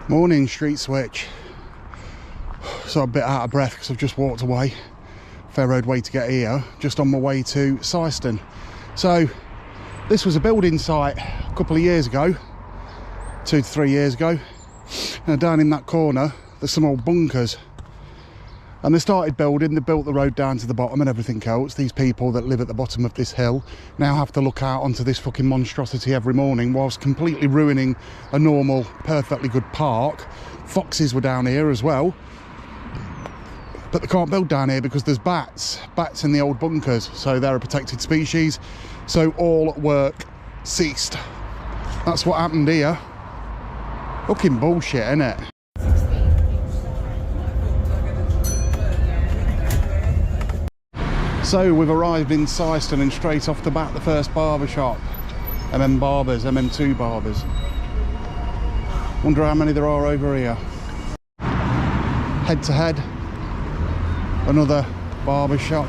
Morning, street switch. So I'm a bit out of breath because I've just walked away. Fair road way to get here, just on my way to Syston. So this was a building site a couple of years ago, 2 to 3 years ago. And down in that corner, there's some old bunkers. And they started building, they built the road down to the bottom and everything else. These people that live at the bottom of this hill now have to look out onto this fucking monstrosity every morning, whilst completely ruining a normal, perfectly good park. Foxes were down here as well. But they can't build down here because there's bats in the old bunkers. So they're a protected species. So all work ceased. That's what happened here. Fucking bullshit, innit? So we've arrived in Syston and straight off the bat the first barber shop. Barbers, MM2 barbers. Wonder how many there are over here. Head to head, another barber shop.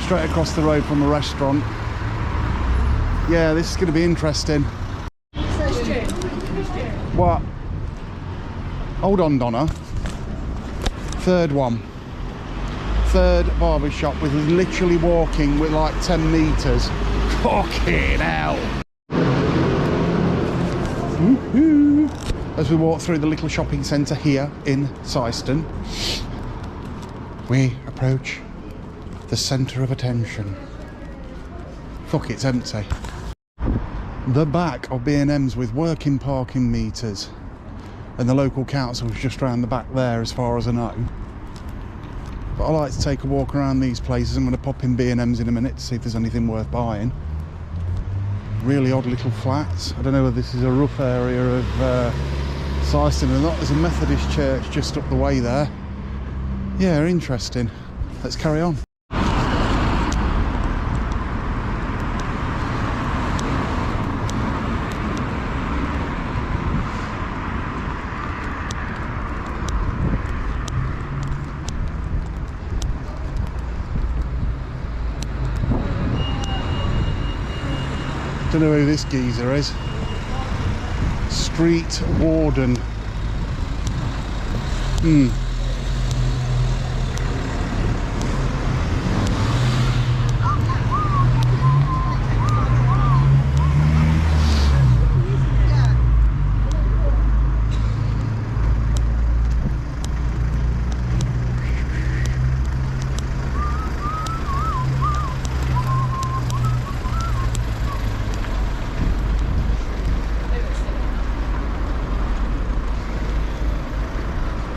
Straight across the road from a restaurant. Yeah, this is going to be interesting. What? Hold on, Donna. Third one. Third barber shop with literally walking with like 10 meters. Fucking hell. Woohoo. As we walk through the little shopping centre here in Syston, we approach the centre of attention. Fuck, it's empty. The back of B&M's with working parking meters, and the local council's just round the back there as far as I know. But I like to take a walk around these places. I'm going to pop in B&M's in a minute to see if there's anything worth buying. Really odd little flats. I don't know whether this is a rough area of Syston or not. There's a Methodist church just up the way there. Yeah, interesting. Let's carry on. Don't know who this geezer is. Street warden.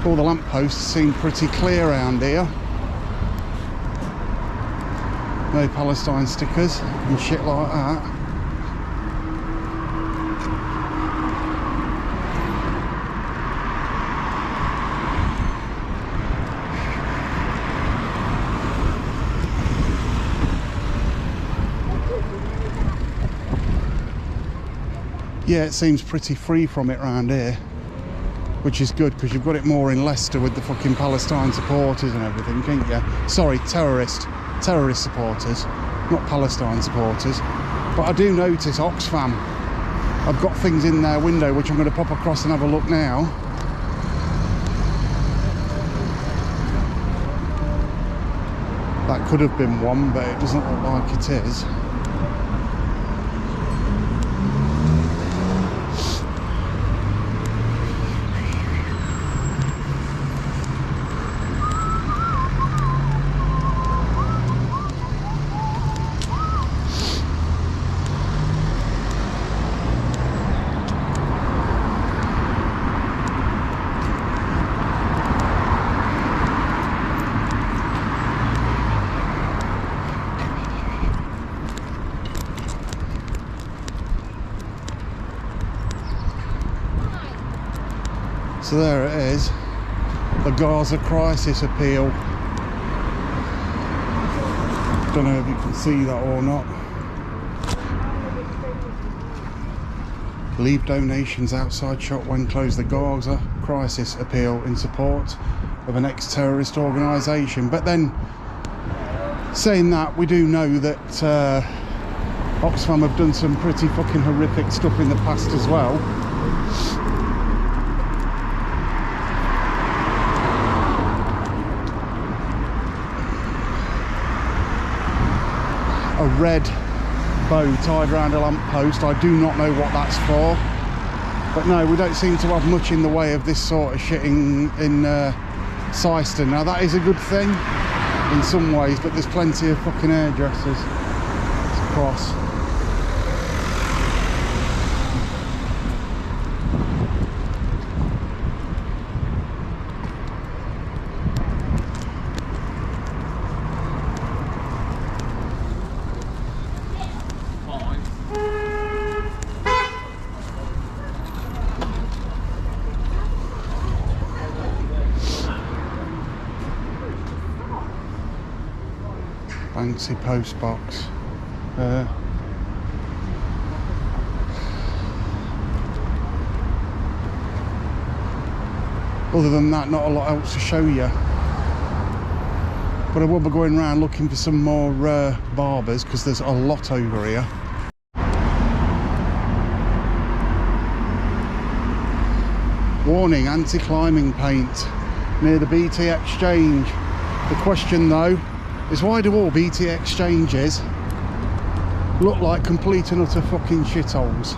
All the lampposts seem pretty clear around here. No Palestine stickers and shit like that. Yeah, it seems pretty free from it around here, which is good because you've got it more in Leicester with the fucking Palestine supporters and everything, can't you? Sorry, terrorist supporters, not Palestine supporters. But I do notice Oxfam, I've got things in their window which I'm going to pop across and have a look now. That could have been one, but it doesn't look like it is. So there it is, the Gaza crisis appeal. Don't know if you can see that or not. Leave donations outside shop when closed. The Gaza crisis appeal in support of an ex-terrorist organisation. But then, saying that, we do know that Oxfam have done some pretty fucking horrific stuff in the past as well. a red bow tied around a lamp post. I do not know what that's for, but no, we don't seem to have much in the way of this sort of shit in Syston. Now that is a good thing in some ways, but there's plenty of fucking hairdressers to cross. Fancy post box. Other than that, not a lot else to show you. But I will be going around looking for some more barbers, because there's a lot over here. Warning, anti-climbing paint near the BT exchange. The question though is, why do all BT exchanges look like complete and utter fucking shitholes?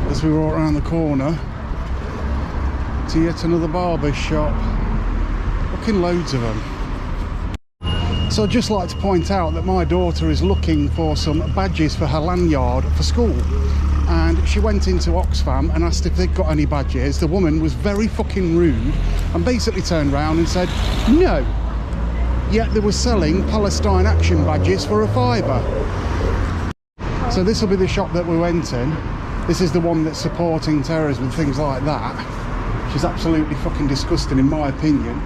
As we walk around the corner to yet another barber's shop. Fucking loads of them. So I'd just like to point out that my daughter is looking for some badges for her lanyard for school, and she went into Oxfam and asked if they'd got any badges. The woman was very fucking rude and basically turned around and said no, yet they were selling Palestine Action badges for £5. So this will be the shop that we went in. This is the one that's supporting terrorism and things like that, which is absolutely fucking disgusting in my opinion.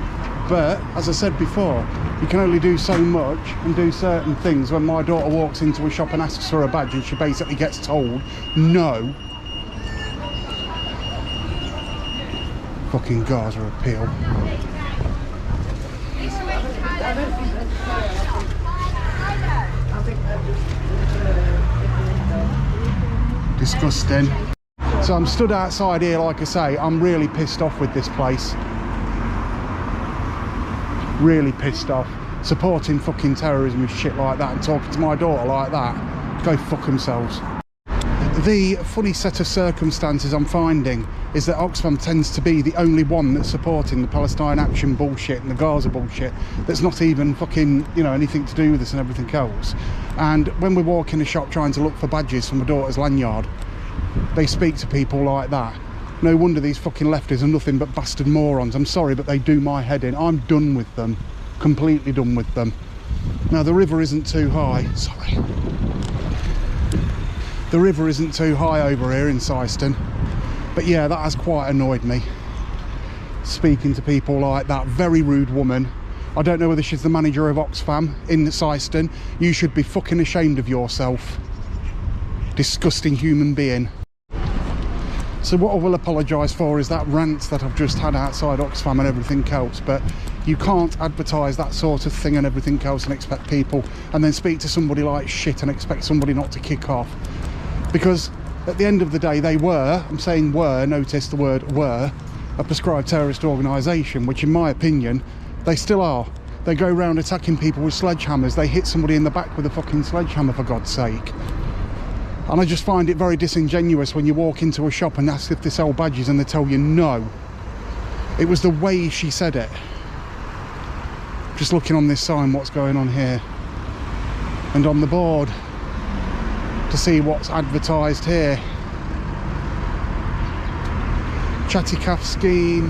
But as I said before, you can only do so much and do certain things. When my daughter walks into a shop and asks for a badge, and she basically gets told no. Fucking Gaza appeal. Disgusting. So I'm stood outside here, like I say, I'm really pissed off with this place. Really pissed off. Supporting fucking terrorism and shit like that, and talking to my daughter like that. Go fuck themselves. The funny set of circumstances I'm finding is that Oxfam tends to be the only one that's supporting the Palestine Action bullshit and the Gaza bullshit that's not even fucking, you know, anything to do with this and everything else. And when we walk in a shop trying to look for badges for my daughter's lanyard, they speak to people like that. No wonder these fucking lefties are nothing but bastard morons. I'm sorry, but they do my head in. I'm done with them. Completely done with them. Now, the river isn't too high. Sorry. The river isn't too high over here in Syston. But yeah, that has quite annoyed me. Speaking to people like that. Very rude woman. I don't know whether she's the manager of Oxfam in Syston. You should be fucking ashamed of yourself. Disgusting human being. So what I will apologise for is that rant that I've just had outside Oxfam and everything else, but you can't advertise that sort of thing and everything else and expect people, and then speak to somebody like shit and expect somebody not to kick off. Because at the end of the day, they were, I'm saying were, notice the word were, a prescribed terrorist organisation, which in my opinion, they still are. They go around attacking people with sledgehammers. They hit somebody in the back with a fucking sledgehammer, for God's sake. And I just find it very disingenuous when you walk into a shop and ask if they sell badges and they tell you no. It was the way she said it. Just looking on this sign, what's going on here. And on the board, to see what's advertised here. Chatty calf scheme.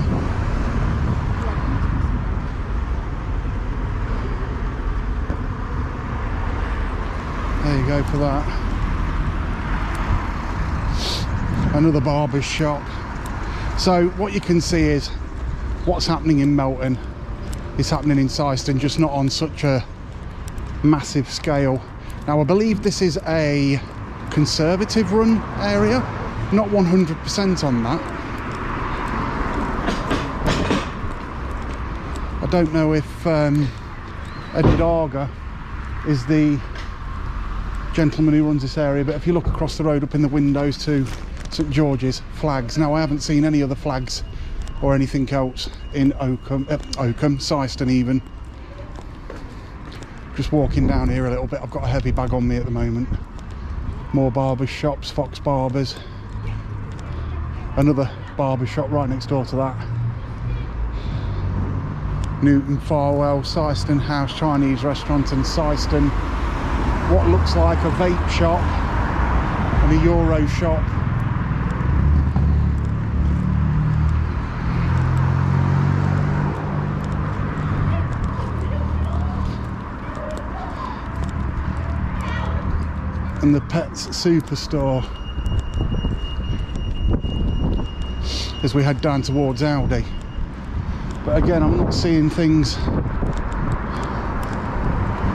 There you go for that. Another barber's shop. So what you can see is what's happening in Melton is happening in Syston, just not on such a massive scale. Now I believe this is a conservative run area, not 100% on that. I don't know if Eddie Darga is the gentleman who runs this area, but if you look across the road up in the windows to St George's, flags. Now I haven't seen any other flags or anything else in Syston even. Just walking down here a little bit. I've got a heavy bag on me at the moment. More barbers shops, Fox Barbers. Another barber shop right next door to that. Newton Farwell, Syston House Chinese Restaurant and Syston. What looks like a vape shop and a Euro shop. And the Pets Superstore as we head down towards Aldi. But again, I'm not seeing things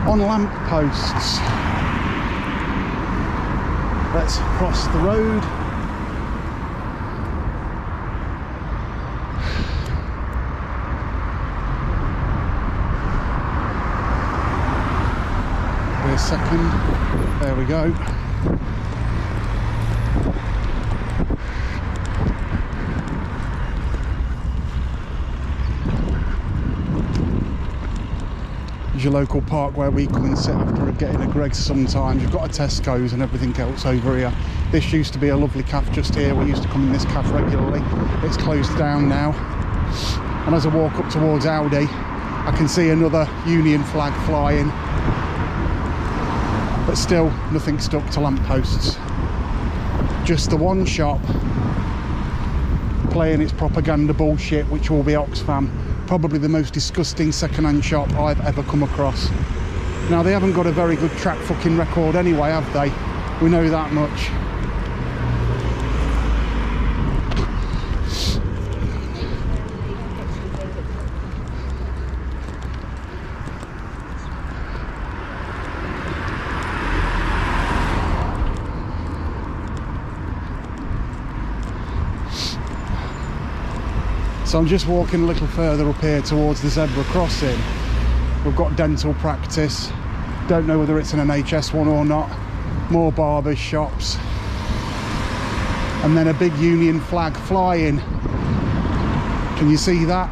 on lamp posts. Let's cross the road. Wait a second. There we go. Your local park where we come and sit after getting a Greggs sometimes. You've got a Tesco's and everything else over here. This used to be a lovely cafe just here. We used to come in this cafe regularly. It's closed down now. And as I walk up towards Aldi, I can see another Union flag flying. But still, nothing stuck to lampposts. Just the one shop playing its propaganda bullshit, which will be Oxfam. Probably the most disgusting second-hand shop I've ever come across. Now, they haven't got a very good track fucking record anyway, have they? We know that much. So I'm just walking a little further up here towards the zebra crossing. We've got dental practice. Don't know whether it's an NHS one or not. More barbers shops. And then a big Union flag flying. Can you see that?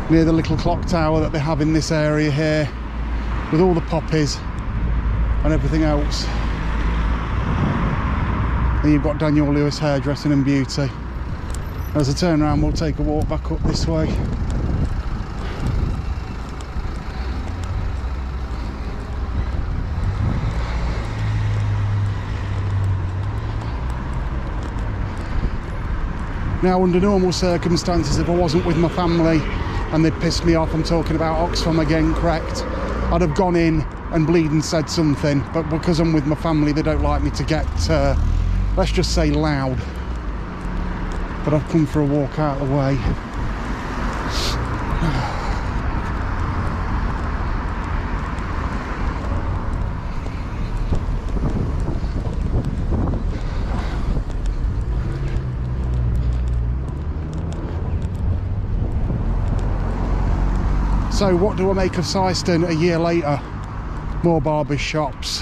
Near the little clock tower that they have in this area here, with all the poppies and everything else. Then you've got Daniel Lewis Hairdressing and Beauty. As I turn around, we'll take a walk back up this way. Now, under normal circumstances, if I wasn't with my family and they'd pissed me off, I'm talking about Oxfam again, correct, I'd have gone in and bleeding said something, but because I'm with my family, they don't like me to get, let's just say, loud. But I've come for a walk out of the way. So what do I make of Syston a year later? More barber shops,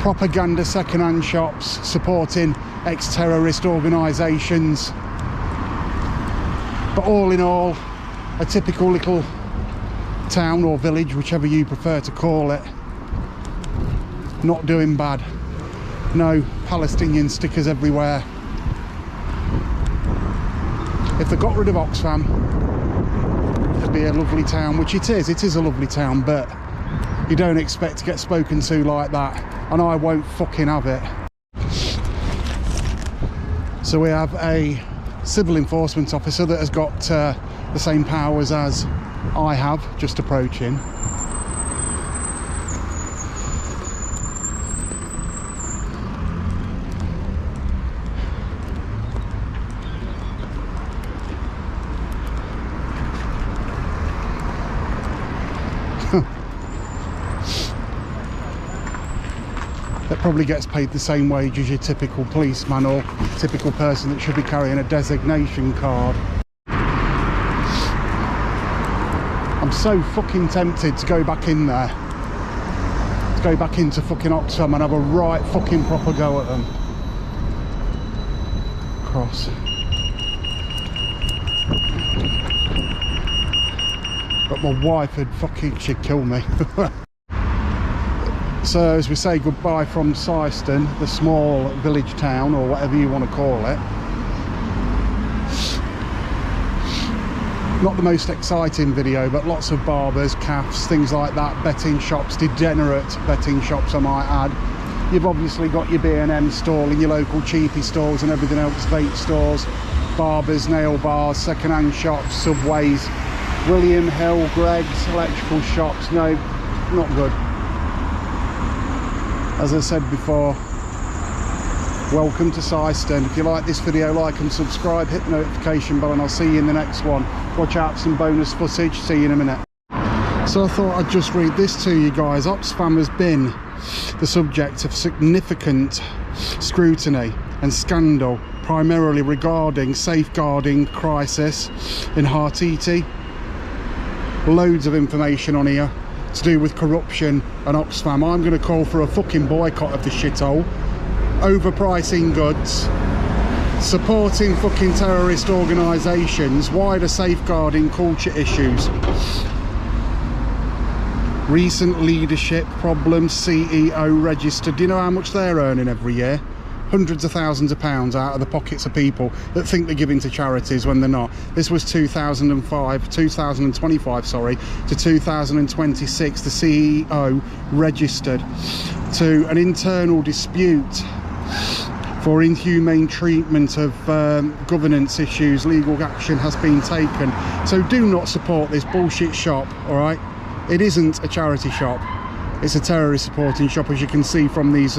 propaganda second-hand shops supporting ex-terrorist organisations. But all in all, a typical little town or village, whichever you prefer to call it. Not doing bad. No Palestinian stickers everywhere. If they got rid of Oxfam, it'd be a lovely town, which it is a lovely town, but you don't expect to get spoken to like that, and I won't fucking have it. So we have a civil enforcement officer that has got the same powers as I have, just approaching. probably gets paid the same wage as your typical policeman or typical person that should be carrying a designation card. I'm so fucking tempted to go back in there, to go back into fucking Oxfam and have a right fucking proper go at them. Cross. But my wife would fucking, she'd kill me. So as we say goodbye from Syston, the small village town, or whatever you want to call it. Not the most exciting video, but lots of barbers, cafes, things like that, betting shops, degenerate betting shops I might add. You've obviously got your B&M stall and your local cheapy stores and everything else, vape stores, barbers, nail bars, second-hand shops, Subways, William Hill, Greg's, electrical shops. No, not good. As I said before, welcome to Syston. If you like this video, like and subscribe, hit the notification bell, and I'll see you in the next one. Watch out for some bonus footage. See you in a minute. So I thought I'd just read this to you guys. Oxfam has been the subject of significant scrutiny and scandal, primarily regarding safeguarding crisis in Hartiti. Loads of information on here to do with corruption and Oxfam. I'm going to call for a fucking boycott of the shithole. Overpricing goods, supporting fucking terrorist organisations, wider safeguarding culture issues, recent leadership problems, CEO registered. Do you know how much they're earning every year? Hundreds of thousands of pounds out of the pockets of people that think they're giving to charities when they're not. This was 2025, sorry, to 2026. The CEO registered to an internal dispute for inhumane treatment of governance issues. Legal action has been taken. So do not support this bullshit shop, all right? It isn't a charity shop. It's a terrorist supporting shop, as you can see from these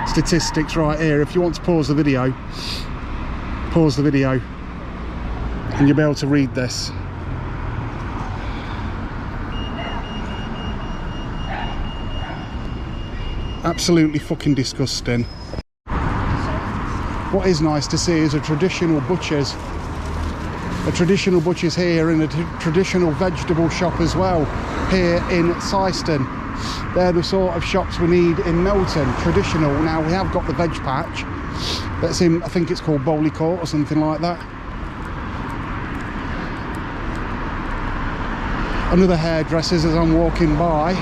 statistics right here. If you want to pause the video, and you'll be able to read this. Absolutely fucking disgusting. What is nice to see is a traditional butcher's here, and a traditional vegetable shop as well here in Syston. They're the sort of shops we need in Melton, traditional. Now we have got the veg patch that's in, I think it's called Bowley Court or something like that. Another hairdresser's as I'm walking by.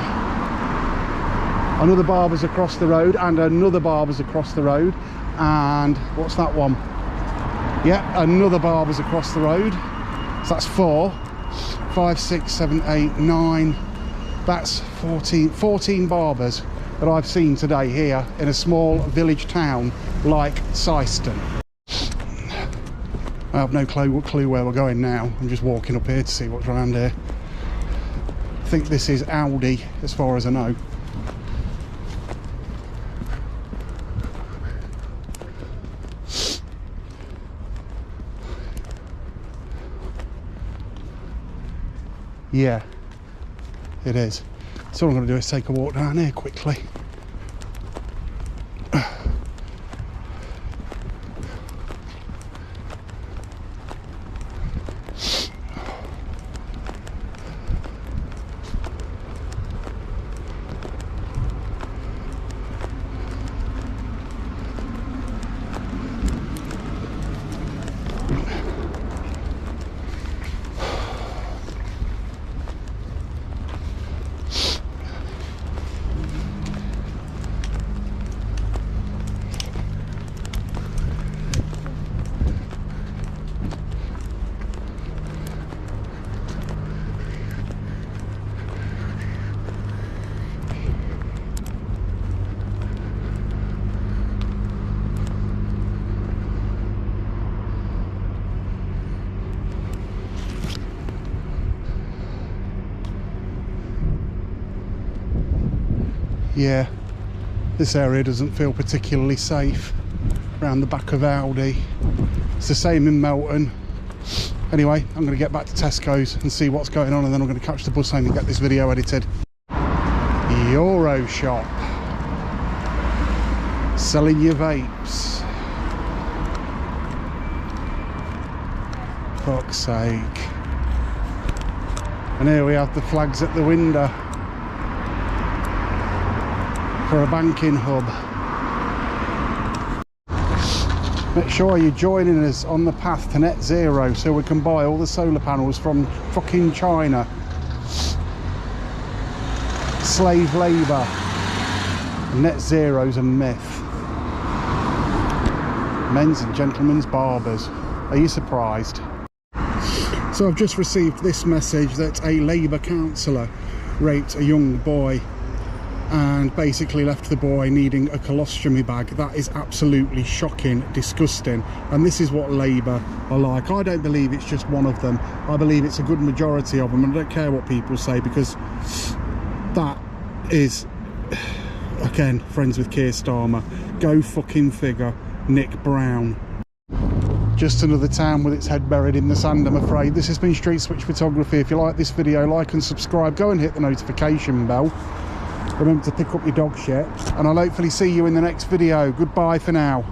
Another barber's across the road, and another barber's across the road. And what's that one? Yeah, another barber's across the road. So that's 4, 5, 6, 7, 8, 9. That's 14 barbers that I've seen today here in a small village town like Syston. I have no clue where we're going now. I'm just walking up here to see what's around here. I think this is Aldi as far as I know. Yeah, it is. So all I'm going to do is take a walk down here quickly. Yeah, this area doesn't feel particularly safe around the back of Aldi. It's the same in Melton. Anyway, I'm going to get back to Tesco's and see what's going on, and then I'm going to catch the bus home and get this video edited. Euro shop. selling your vapes. Fuck's sake. And here we have the flags at the window for a banking hub. Make sure you're joining us on the path to net zero so we can buy all the solar panels from fucking China. Slave labour. Net zero's a myth. Men's and gentlemen's barbers. Are you surprised? So I've just received this message that a Labour councillor raped a young boy and basically left the boy needing a colostomy bag. That is absolutely shocking, disgusting, and this is what Labour are like. I don't believe it's just one of them. I believe it's a good majority of them, and I don't care what people say, because that is, again, friends with Keir Starmer. Go fucking figure. Nick Brown. Just another town with its head buried in the sand, I'm afraid. This has been Street Switch Photography. If you like this video, like and subscribe. Go and hit the notification bell. Remember to pick up your dog shit, and I'll hopefully see you in the next video. Goodbye for now.